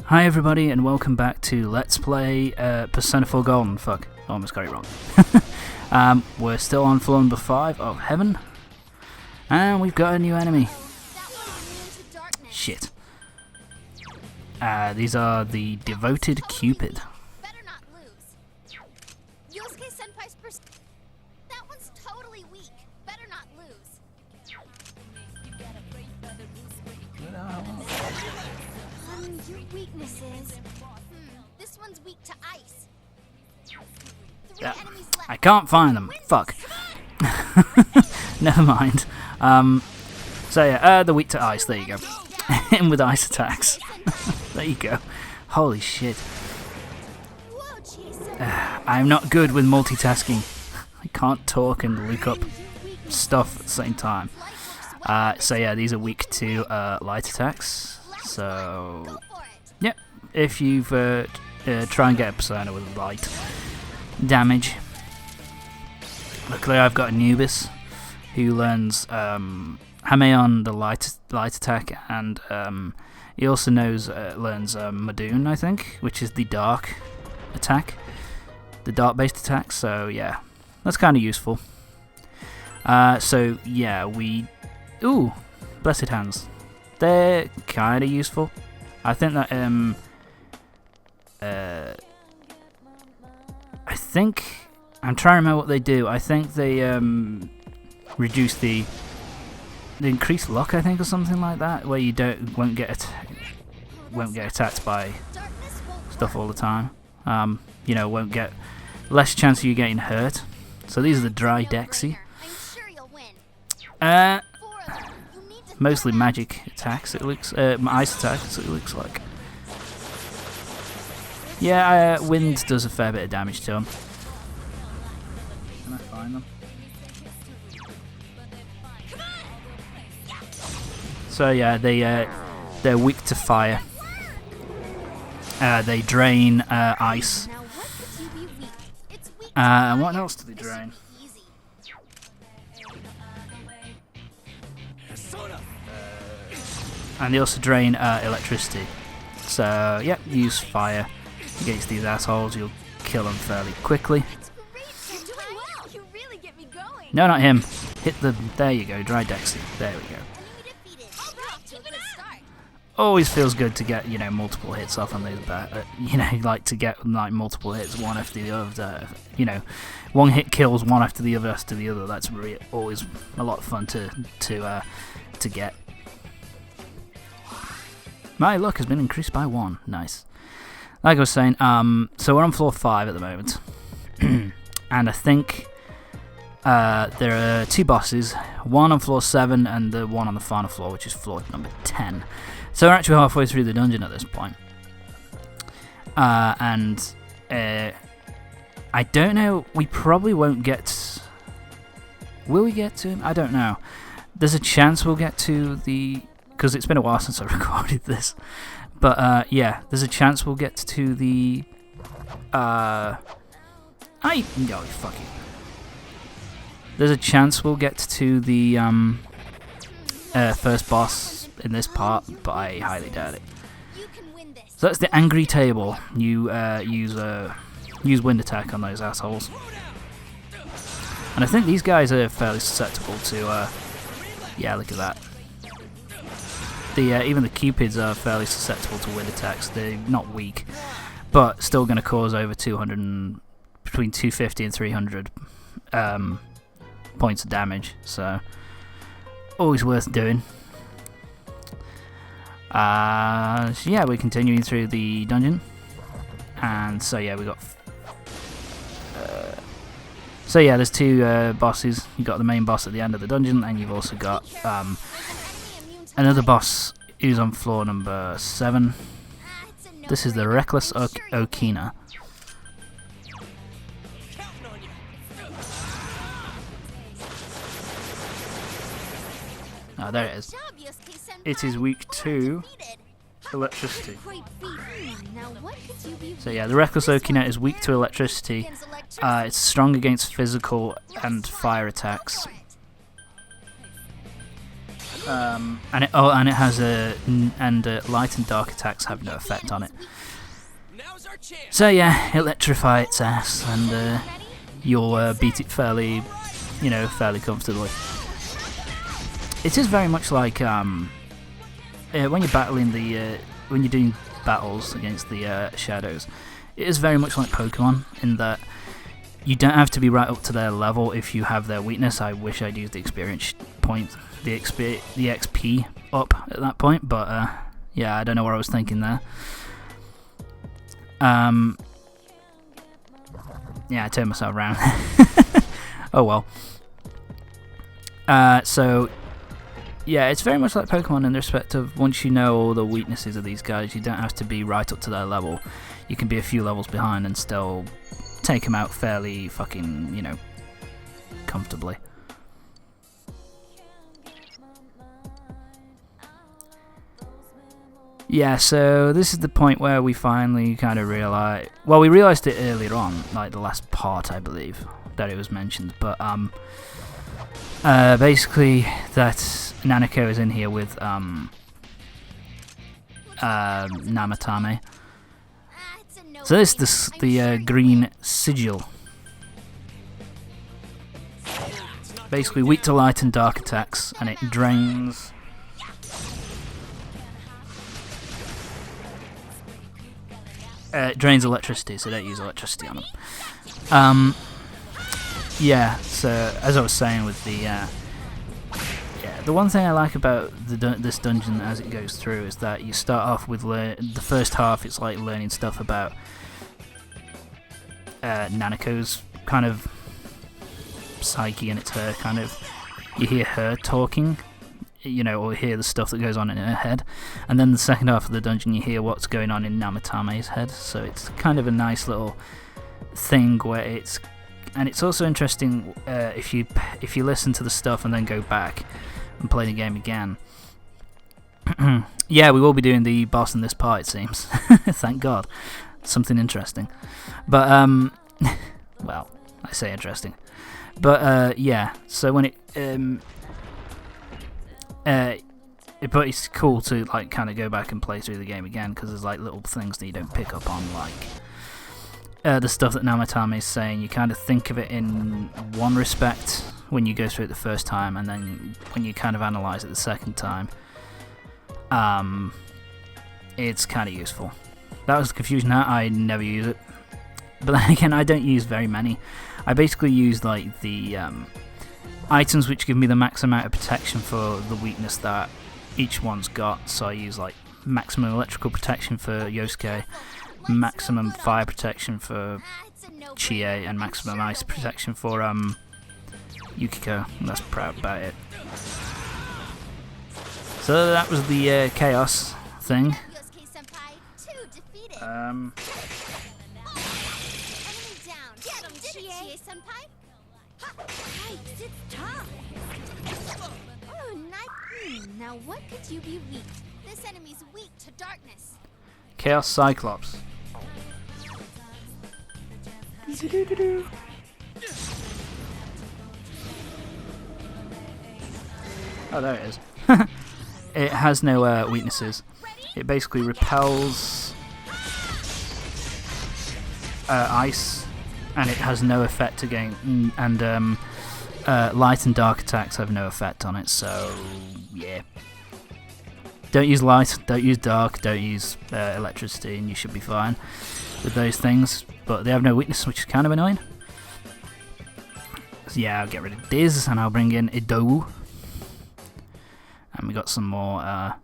Hi everybody and welcome back to Let's Play Persona 4 Golden. Fuck, I almost got it wrong. We're still on floor number 5 of Heaven. And we've got a new enemy. Shit. These are the Devoted Cupid. That one's totally weak. Better not lose. Your weaknesses. This one's weak to ice. Yeah, I can't find them. Fuck. Never mind. So yeah, they're weak to ice. There you go. In with ice attacks. There you go. Holy shit. I'm not good with multitasking. I can't talk and look up stuff at the same time. So yeah, these are weak to light attacks. So yeah, if you've try and get a persona with light damage. Luckily, I've got Anubis who learns Hame on the light attack, and he also learns Madoon, I think, which is the dark attack, the dark based attack. So yeah, that's kind of useful. So yeah, ooh, Blessed Hands. They're kind of useful. I think that I'm trying to remember what they do. I think they reduce they increase luck, I think, or something like that, where you won't get attacked by stuff all the time. You know, won't get less chance of you getting hurt. So these are the dry Dexy. Mostly magic attacks. It looks ice attacks. It looks like. Yeah, wind does a fair bit of damage to them. Can I find them? So yeah, they're weak to fire. They drain ice. And what else do they drain? And they also drain electricity. So yeah, use fire against these assholes. You'll kill them fairly quickly. No, not him. Hit the. There you go, dry Dexy. There we go. Always feels good to get, you know, multiple hits off on these. You know, like to get like multiple hits one after the other. You know, one hit kills one after the other after the other. That's really always a lot of fun to get. My luck has been increased by 1. Nice. Like I was saying, so we're on floor 5 at the moment. And I think there are 2 bosses, one on floor 7 and the one on the final floor, which is floor number 10. So we're actually halfway through the dungeon at this point. And I don't know, we probably won't get... Will we get to him? I don't know. There's a chance we'll get to the... Because it's been a while since I recorded this. But yeah, there's a chance we'll get to the... No, fuck it. There's a chance we'll get to the first boss in this part, but I highly doubt it. So that's the Angry Table. You use wind attack on those assholes. And I think these guys are fairly susceptible to... yeah, look at that. Even the Cupids are fairly susceptible to wind attacks. They're not weak, but still going to cause over 200, between 250 and 300 points of damage. So always worth doing. So yeah, we're continuing through the dungeon, and so yeah, we got. So yeah, there's 2 bosses. You got the main boss at the end of the dungeon, and you've also got another boss who's on floor number 7. This is the Reckless Okina. Oh, there it is. It is weak to electricity. So yeah, the Reckless Okina is weak to electricity. It's strong against physical and fire attacks. and it has light and dark attacks have no effect on it. So yeah, electrify its ass, and you'll beat it fairly comfortably. It is very much like when you're battling when you're doing battles against the shadows. It is very much like Pokemon in that you don't have to be right up to their level if you have their weakness. I wish I'd used the experience point, the XP up at that point, but yeah, I don't know what I was thinking there. Yeah, I turned myself around. Oh well. So yeah, it's very much like Pokemon in the respect of once you know all the weaknesses of these guys, you don't have to be right up to their level. You can be a few levels behind and still take them out fairly fucking, comfortably. Yeah, so this is the point where we finally kind of realise... Well, we realised it earlier on, like the last part, I believe, that it was mentioned, but basically that Nanako is in here with Namatame. So this is the green sigil. Basically weak to light and dark attacks, and it drains... it drains electricity, so don't use electricity on them. Yeah, so as I was saying with the one thing I like about this dungeon as it goes through is that you start off with the first half. It's like learning stuff about Nanako's kind of psyche, and it's her kind of. You hear her talking, or hear the stuff that goes on in her head, and then the second half of the dungeon you hear what's going on in Namatame's head. So it's kind of a nice little thing where it's also interesting if you listen to the stuff and then go back and play the game again. Yeah, we will be doing the boss in this part, it seems. Thank God. Something interesting. But well, I say interesting. But yeah, so when but it's cool to like kind of go back and play through the game again, because there's like little things that you don't pick up on, like the stuff that Namatame is saying. You kind of think of it in one respect when you go through it the first time, and then when you kind of analyse it the second time, it's kind of useful. That was the confusion. I never use it, but then again, I don't use very many. I basically use like the items which give me the max amount of protection for the weakness that each one's got. So I use like maximum electrical protection for Yosuke, maximum fire protection for Chie, and maximum ice protection for Yukiko, and that's about it. So that was the chaos thing. Now what could you be weak? This enemy's weak to darkness. Chaos Cyclops. Oh, there it is. It has no weaknesses. It basically repels ice, and it has no effect again. And light and dark attacks have no effect on it. So yeah, don't use light, don't use dark, don't use electricity, and you should be fine with those things. But they have no weakness, which is kind of annoying. So yeah, I'll get rid of Diz, and I'll bring in Ido. And we got some more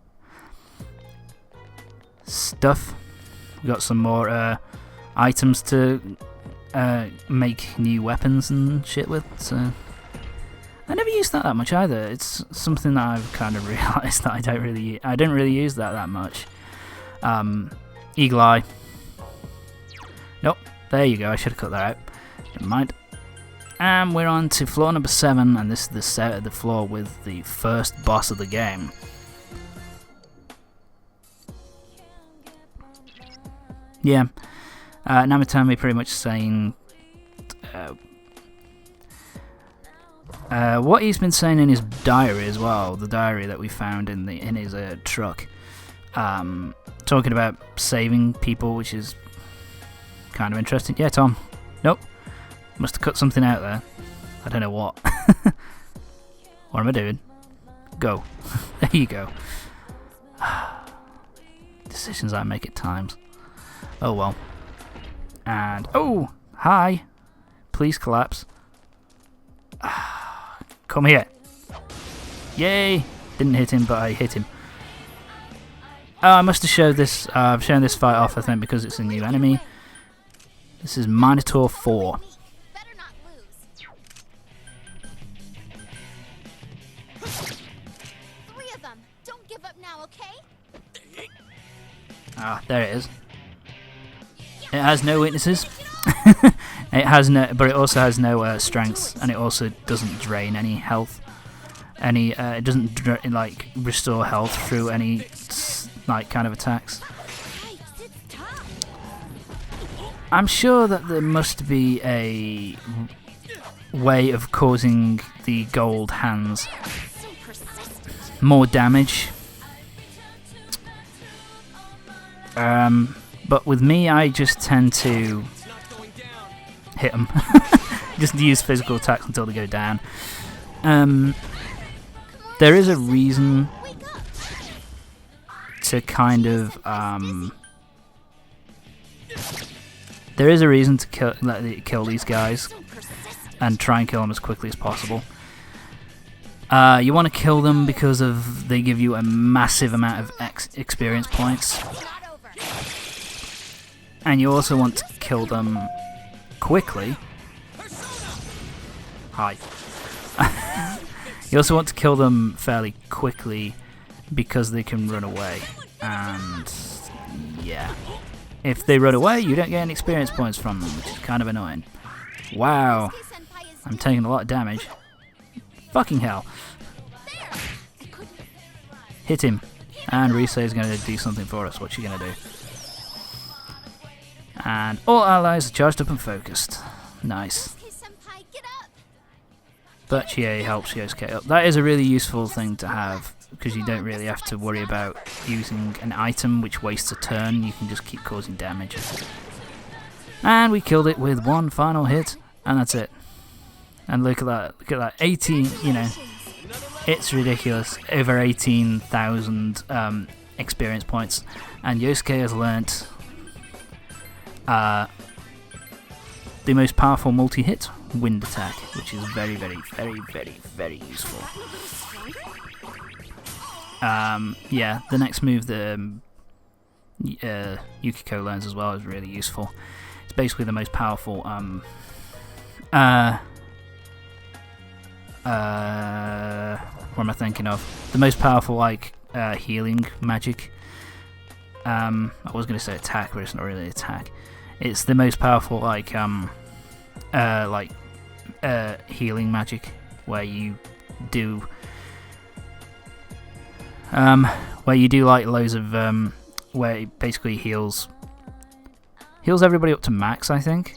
stuff. We got some more items to make new weapons and shit with. So I never used that much either. It's something that I've kind of realised that I don't really use that much. Eagle Eye. Nope. There you go. I should have cut that out. Never mind. And we're on to floor number 7, and this is the floor with the first boss of the game. Yeah, Namatame pretty much saying What he's been saying in his diary as well, the diary that we found in his truck, talking about saving people, which is kind of interesting. Yeah, Tom. Nope. Must have cut something out there. I don't know what. What am I doing? Go. There you go. Decisions I make at times. Oh well. And oh, hi. Please collapse. Come here. Yay! Didn't hit him, but I hit him. Oh, I must have showed this. I've shown this fight off, I think, because it's a new enemy. This is Minotaur 4. Better not lose. 3 of them. Don't give up now, okay? Ah, there it is. It has no weaknesses. It has no, but it also has no strengths, and it also doesn't drain any health. It doesn't like restore health through any like kind of attacks. I'm sure that there must be a way of causing the gold hands more damage. But with me, I just tend to hit them. Just use physical attacks until they go down. There is a reason to kind of there is a reason to kill these guys and try and kill them as quickly as possible. You want to kill them because they give you a massive amount of experience points, and you also want to kill them quickly. Hi. You also want to kill them fairly quickly because they can run away, and yeah, if they run away you don't get any experience points from them, which is kind of annoying. Wow, I'm taking a lot of damage. Fucking hell. Hit him. And Rise is going to do something for us. What's she going to do? And all allies are charged up and focused. Nice. But Chie helps Yosuke up. That is a really useful thing to have, because you don't really have to worry about using an item which wastes a turn. You can just keep causing damage. And we killed it with one final hit, and that's it. And look at that, 18, you know, it's ridiculous, over 18,000 experience points, and Yosuke has learnt the most powerful multi-hit wind attack, which is very, very, very, very, very useful. Yeah, the next move that Yukiko learns as well is really useful. It's basically the most powerful what am I thinking of? The most powerful, like, healing magic. I was going to say attack, but it's not really attack. It's the most powerful, like healing magic, where you do like loads of where it basically heals everybody up to max, I think,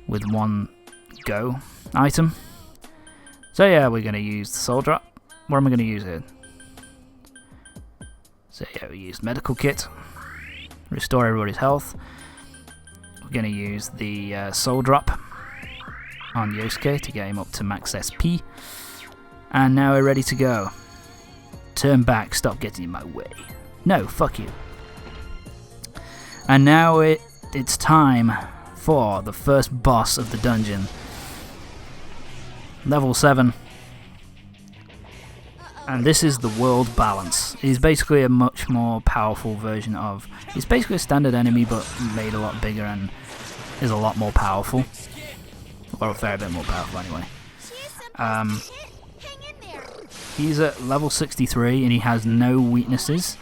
with one go item. So yeah, we're going to use the soul drop. What am I going to use here? So yeah, we use medical kit, restore everybody's health. We're going to use the soul drop on Yosuke to get him up to max SP. And now we're ready to go. Turn back, stop getting in my way. No, fuck you. And now it's time for the first boss of the dungeon. Level 7. And this is the world balance. He's basically a much more powerful version of... He's basically a standard enemy, but made a lot bigger and is a lot more powerful. Or a fair bit more powerful, anyway. He's at level 63, and he has no weaknesses.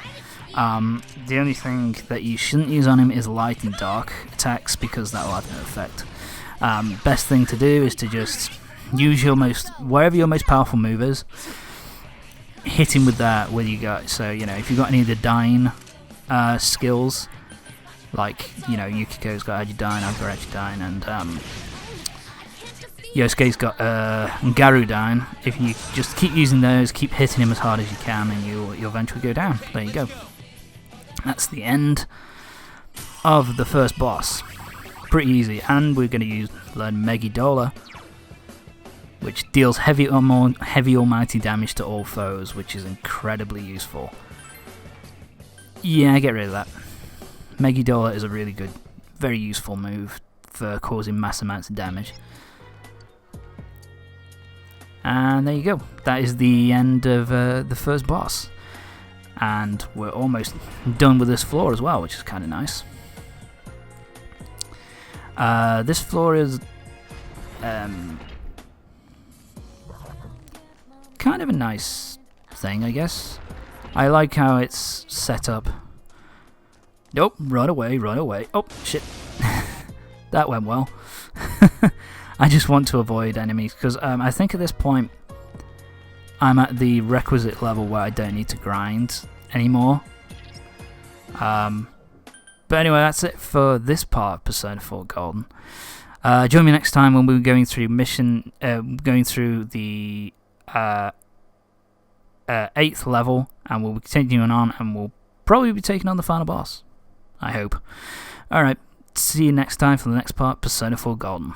The only thing that you shouldn't use on him is light and dark attacks, because that will have no effect. Best thing to do is to just use wherever your most powerful move is, hit him with that with you guys. So, you know, if you've got any of the dying skills, like, you know, Yukiko's got Agidine, I've got Agidine, and Yosuke's got Garudine. If you just keep using those, keep hitting him as hard as you can, and you'll eventually go down. There you go. That's the end of the first boss. Pretty easy, and we're going to learn Megidola, which deals heavy almighty damage to all foes, which is incredibly useful. Yeah, get rid of that. Megidola is a really good, very useful move for causing mass amounts of damage. And there you go. That is the end of the first boss. And we're almost done with this floor as well, which is kind of nice. This floor is kind of a nice thing, I guess. I like how it's set up. Nope, run away, run away. Oh, shit. That went well. I just want to avoid enemies, because I think at this point I'm at the requisite level where I don't need to grind anymore. But anyway, that's it for this part of Persona 4 Golden. Join me next time when we're going through the 8th level, and we'll be continuing on, and we'll probably be taking on the final boss. I hope. Alright, see you next time for the next part, Persona 4 Golden.